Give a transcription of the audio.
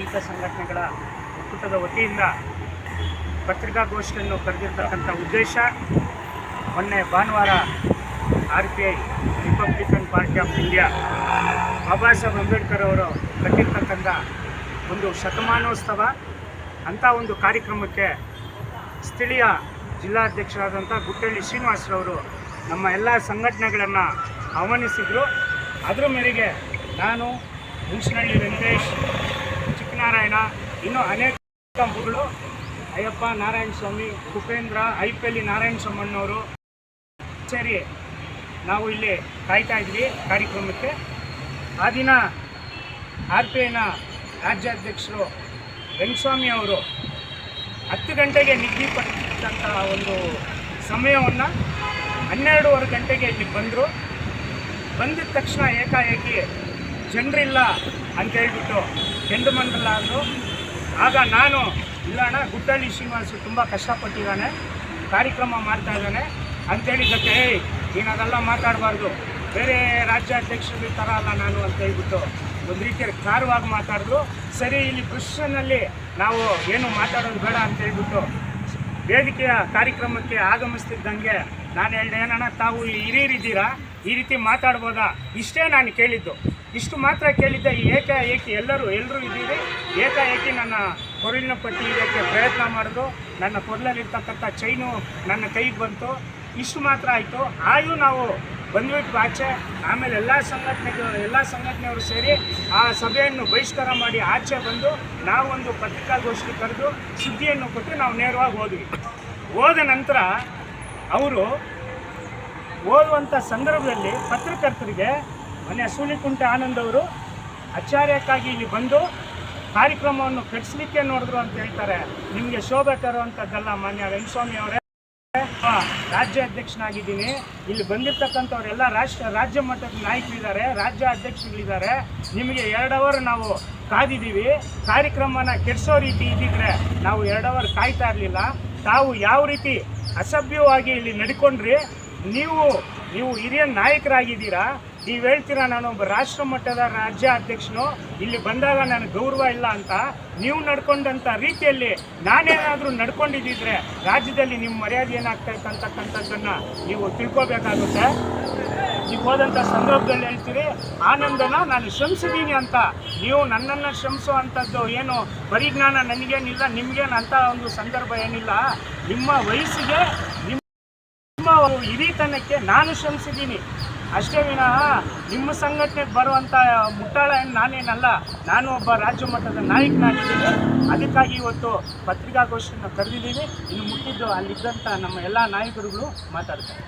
ರೈತ ಸಂಘಟನೆಗಳ ಒಕ್ಕೂಟದ ವತಿಯಿಂದ ಪತ್ರಿಕಾಗೋಷ್ಠಿಯನ್ನು ಕರೆದಿರ್ತಕ್ಕಂಥ ಉದ್ದೇಶ, ಮೊನ್ನೆ ಭಾನುವಾರ RPI Republican party of India Baba Saheb Ambedkar ಅವರು ಕಟ್ಟಿರ್ತಕ್ಕಂಥ ಒಂದು ಶತಮಾನೋತ್ಸವ ಅಂಥ ಒಂದು ಕಾರ್ಯಕ್ರಮಕ್ಕೆ ಸ್ಥಳೀಯ ಜಿಲ್ಲಾಧ್ಯಕ್ಷರಾದಂಥ ಗುಟ್ಟಳ್ಳಿ ಶ್ರೀನಿವಾಸರವರು ನಮ್ಮ ಎಲ್ಲ ಸಂಘಟನೆಗಳನ್ನು ಆಹ್ವಾನಿಸಿದರು. ಅದರ ಮೇರೆಗೆ ನಾನು, ಹುಣಸನಹಳ್ಳಿ ವೆಂಕಟೇಶ್, ಚಿಕ್ಕನಾರಾಯಣ, ಇನ್ನೂ ಅನೇಕ ಮುಖಂಡರು, ಅಯ್ಯಪ್ಪ ನಾರಾಯಣ ಸ್ವಾಮಿ, ಉಪೇಂದ್ರ, ಐಪಲ್ಲಿ ನಾರಾಯಣ ಸ್ವಾಮಣ್ಣವರು ಸೇರಿ ನಾವು ಇಲ್ಲಿ ಕಾಯ್ತಾ ಇದ್ವಿ ಕಾರ್ಯಕ್ರಮಕ್ಕೆ. ಆ ದಿನ RPIನ ರಾಜ್ಯಾಧ್ಯಕ್ಷರು ವೆಂಕಟಸ್ವಾಮಿ ಅವರು 10 ಗಂಟೆಗೆ ನಿಗದಿಪಡಿಸಿದಂಥ ಒಂದು ಸಮಯವನ್ನು 12:15 ಗಂಟೆಗೆ ಇಲ್ಲಿ ಬಂದರು. ಬಂದಿದ ತಕ್ಷಣ ಏಕಾಏಕಿ ಜನರಿಲ್ಲ ಅಂತೇಳ್ಬಿಟ್ಟು ಕೆಂಡಮಂಡಲ ಅಂದರು. ಆಗ ನಾನು, ಇಲ್ಲ ಅಣ್ಣ, ಗುಟ್ಟಳ್ಳಿ ಶ್ರೀನಿವಾಸ ತುಂಬ ಕಷ್ಟಪಟ್ಟಿದ್ದಾನೆ, ಕಾರ್ಯಕ್ರಮ ಮಾಡ್ತಾ ಇದ್ದಾನೆ ಅಂತೇಳಿದ್ದಕ್ಕೆ, ನೀನು ಅದೆಲ್ಲ ಮಾತಾಡಬಾರ್ದು, ಬೇರೆ ರಾಜ್ಯಾಧ್ಯಕ್ಷರ ಥರ ಅಲ್ಲ ನಾನು ಅಂತ ಹೇಳ್ಬಿಟ್ಟು ಒಂದು ರೀತಿಯಲ್ಲಿ ಖಾರವಾಗಿ ಮಾತಾಡಿದ್ರು. ಸರಿ, ಇಲ್ಲಿ ಕೃಷ್ಣನಲ್ಲಿ ನಾವು ಏನು ಮಾತಾಡೋದು ಬೇಡ ಅಂತ ಹೇಳ್ಬಿಟ್ಟು ವೇದಿಕೆಯ ಕಾರ್ಯಕ್ರಮಕ್ಕೆ ಆಗಮಿಸ್ತಿದ್ದಂಗೆ ನಾನು ಹೇಳಿದೆ, ಏನಣ್ಣ ತಾವು ಹಿರಿಯರಿದ್ದೀರಾ, ಈ ರೀತಿ ಮಾತಾಡ್ಬೋದಾ? ಇಷ್ಟೇ ನಾನು ಕೇಳಿದ್ದು, ಇಷ್ಟು ಮಾತ್ರ ಕೇಳಿದ್ದೆ. ಏಕಾಏಕಿ ಎಲ್ಲರೂ ಇದ್ದೀರಿ, ಏಕಾಏಕಿ ನನ್ನ ಕೊರಳಿನ ಪಟ್ಟಿ ಇದಕ್ಕೆ ಪ್ರಯತ್ನ ಮಾಡಿದ್ರು. ನನ್ನ ಕೊರಳಲ್ಲಿರ್ತಕ್ಕಂಥ ಚೈನು ನನ್ನ ಕೈಗೆ ಬಂತು. ಇಷ್ಟು ಮಾತ್ರ ಆಯಿತು. ಆಯು ನಾವು ಬಂದ್ಬಿಟ್ಟು ಆಚೆ. ಆಮೇಲೆ ಎಲ್ಲ ಸಂಘಟನೆಯವರು ಸೇರಿ ಆ ಸಭೆಯನ್ನು ಬಹಿಷ್ಕಾರ ಮಾಡಿ ಆಚೆ ಬಂದು ನಾವೊಂದು ಪತ್ರಿಕಾಗೋಷ್ಠಿ ಕರೆದು ಸುದ್ದಿಯನ್ನು ಕೊಟ್ಟು ನಾವು ನೇರವಾಗಿ ಹೋದ್ವಿ. ಹೋದ ನಂತರ ಅವರು ಓದುವಂಥ ಸಂದರ್ಭದಲ್ಲಿ ಪತ್ರಕರ್ತರಿಗೆ ಮೊನ್ನೆ ಸೂಳಿಕುಂಟೆ ಆನಂದ್ ಅವರು ಆಚಾರ್ಯಕ್ಕಾಗಿ ಇಲ್ಲಿ ಬಂದು ಕಾರ್ಯಕ್ರಮವನ್ನು ಕೆಡಿಸ್ಲಿಕ್ಕೆ ನೋಡಿದ್ರು ಅಂತ ಹೇಳ್ತಾರೆ. ನಿಮಗೆ ಶೋಭೆ ತರುವಂಥದ್ದಲ್ಲ. ಮಾನ್ಯ ವೆಂಕಟಸ್ವಾಮಿ ಅವರೇ, ರಾಜ್ಯಾಧ್ಯಕ್ಷನಾಗಿದ್ದೀನಿ. ಇಲ್ಲಿ ಬಂದಿರತಕ್ಕಂಥವರೆಲ್ಲ ರಾಜ್ಯ ಮಟ್ಟದ ನಾಯಕರಿದ್ದಾರೆ, ರಾಜ್ಯ ಅಧ್ಯಕ್ಷಗಳಿದ್ದಾರೆ. ನಿಮಗೆ 2 ಅವರ್ ನಾವು ಕಾದಿದ್ದೀವಿ. ಕಾರ್ಯಕ್ರಮನ ಕೆಡಿಸೋ ರೀತಿ ಇದ್ದಿದ್ರೆ ನಾವು 2 ಅವರ್ ಕಾಯ್ತಾ ಇರಲಿಲ್ಲ. ತಾವು ಯಾವ ರೀತಿ ಅಸಭ್ಯವಾಗಿ ಇಲ್ಲಿ ನಡ್ಕೊಂಡ್ರಿ. ನೀವು ಹಿರಿಯ ನಾಯಕರಾಗಿದ್ದೀರಾ. ನೀವು ಹೇಳ್ತೀರಾ ನಾನೊಬ್ಬ ರಾಷ್ಟ್ರ ಮಟ್ಟದ ರಾಜ್ಯ ಅಧ್ಯಕ್ಷನು, ಇಲ್ಲಿ ಬಂದಾಗ ನನಗೆ ಗೌರವ ಇಲ್ಲ ಅಂತ. ನೀವು ನಡ್ಕೊಂಡಂಥ ರೀತಿಯಲ್ಲಿ ನಾನೇನಾದರೂ ನಡ್ಕೊಂಡಿದ್ದಿದ್ರೆ ರಾಜ್ಯದಲ್ಲಿ ನಿಮ್ಮ ಮರ್ಯಾದೆ ಏನಾಗ್ತಾಯಿತ್ತು ಅಂತಕ್ಕಂಥದ್ದನ್ನು ನೀವು ತಿಳ್ಕೊಬೇಕಾಗುತ್ತೆ. ನೀವು ಹೋದಂಥ ಸಂದರ್ಭದಲ್ಲಿ ಹೇಳ್ತೀರಿ ಆನಂದನ ನಾನು ಶ್ರಮಿಸಿದ್ದೀನಿ ಅಂತ. ನೀವು ನನ್ನನ್ನು ಶ್ರಮಿಸೋ ಅಂಥದ್ದು ಏನು ಪರಿಜ್ಞಾನ ನನಗೇನಿಲ್ಲ, ನಿಮಗೇನು ಅಂಥ ಒಂದು ಸಂದರ್ಭ ಏನಿಲ್ಲ. ನಿಮ್ಮ ವಯಸ್ಸಿಗೆ, ನಿಮ್ಮ ಹಿರಿತನಕ್ಕೆ ನಾನು ಶ್ರಮಿಸಿದ್ದೀನಿ ಅಷ್ಟೇ ವಿನಃ ನಿಮ್ಮ ಸಂಘಟನೆಗೆ ಬರುವಂಥ ಮುಟ್ಟಾಳ ನಾನೇನಲ್ಲ. ನಾನು ಒಬ್ಬ ರಾಜ್ಯ ಮಟ್ಟದ ನಾಯಕನಾಗಿದ್ದೀನಿ. ಅದಕ್ಕಾಗಿ ಇವತ್ತು ಪತ್ರಿಕಾಗೋಷ್ಠಿಯನ್ನು ಕರೆದಿದ್ದೀನಿ. ಇನ್ನು ಮುಟ್ಟಿದ್ದು ಅಲ್ಲಿದ್ದಂಥ ನಮ್ಮ ಎಲ್ಲ ನಾಯಕರುಗಳು ಮಾತಾಡ್ತಾರೆ.